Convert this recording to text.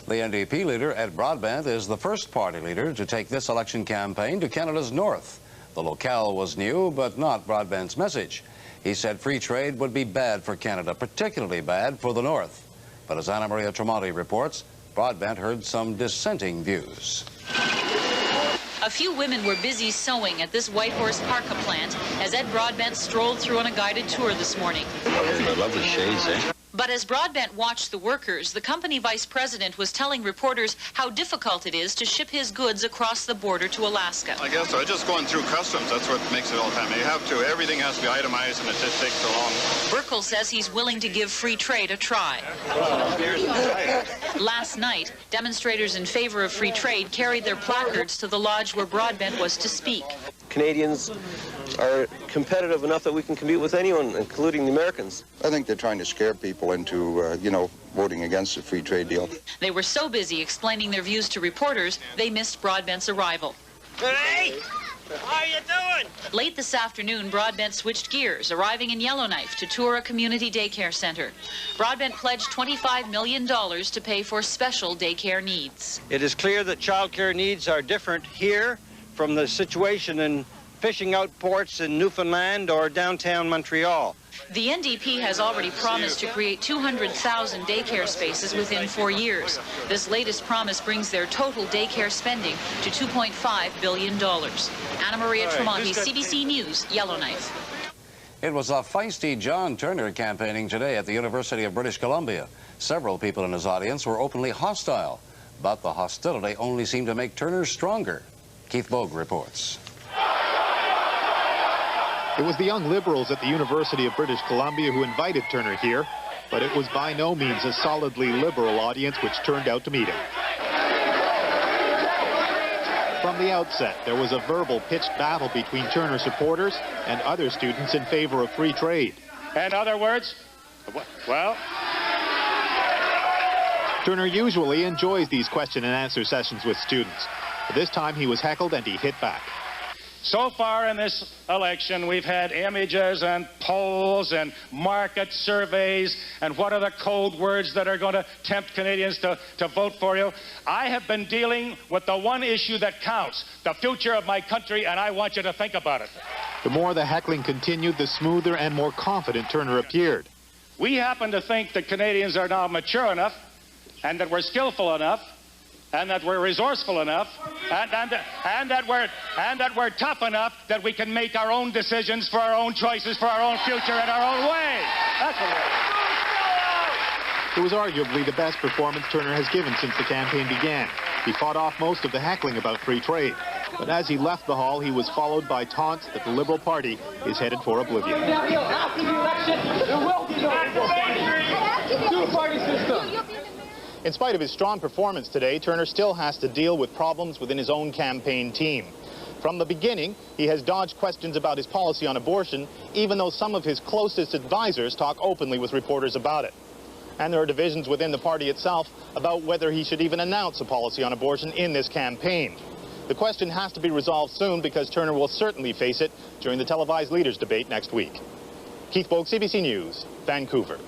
The NDP leader, Ed Broadbent, is the first party leader to take this election campaign to Canada's north. The locale was new, but not Broadbent's message. He said free trade would be bad for Canada, particularly bad for the north. But as Anna Maria Tremonti reports, Broadbent heard some dissenting views. A few women were busy sewing at this Whitehorse Parka plant as Ed Broadbent strolled through on a guided tour this morning. Lovely shades, eh? But as Broadbent watched the workers, the company vice president was telling reporters how difficult it is to ship his goods across the border to Alaska. I guess so. Just going through customs, that's what makes it all the time. You have to, everything has to be itemized, and it just takes so long. Burkle says he's willing to give free trade a try. Last night, demonstrators in favor of free trade carried their placards to the lodge where Broadbent was to speak. Canadians are competitive enough that we can compete with anyone, including the Americans. I think they're trying to scare people into, voting against the free trade deal. They were so busy explaining their views to reporters, they missed Broadbent's arrival. Hey! How you doing? Late this afternoon, Broadbent switched gears, arriving in Yellowknife to tour a community daycare center. Broadbent pledged $25 million to pay for special daycare needs. It is clear that child care needs are different here from the situation in fishing outports in Newfoundland or downtown Montreal. The NDP has already promised to create 200,000 daycare spaces within 4 years. This latest promise brings their total daycare spending to $2.5 billion. Anna Maria Tremonti, CBC News, Yellowknife. It was a feisty John Turner campaigning today at the University of British Columbia. Several people in his audience were openly hostile, but the hostility only seemed to make Turner stronger. Keith Bogue reports. It was the young Liberals at the University of British Columbia who invited Turner here, but it was by no means a solidly Liberal audience which turned out to meet him. From the outset, there was a verbal pitched battle between Turner supporters and other students in favor of free trade. In other words, well... Turner usually enjoys these question and answer sessions with students. But this time he was heckled and he hit back. So far in this election, we've had images and polls and market surveys and what are the code words that are going to tempt Canadians to vote for you. I have been dealing with the one issue that counts, the future of my country, and I want you to think about it. The more the heckling continued, the smoother and more confident Turner appeared. We happen to think that Canadians are now mature enough and that we're skillful enough and that we're resourceful enough, and that we're tough enough that we can make our own decisions for our own choices, for our own future, in our own way. That's what it was arguably the best performance Turner has given since the campaign began. He fought off most of the heckling about free trade. But as he left the hall, he was followed by taunts that the Liberal Party is headed for oblivion. After the election, there will be no two-party system. In spite of his strong performance today, Turner still has to deal with problems within his own campaign team. From the beginning, he has dodged questions about his policy on abortion, even though some of his closest advisors talk openly with reporters about it. And there are divisions within the party itself about whether he should even announce a policy on abortion in this campaign. The question has to be resolved soon because Turner will certainly face it during the televised leaders' debate next week. Keith Bogue, CBC News, Vancouver.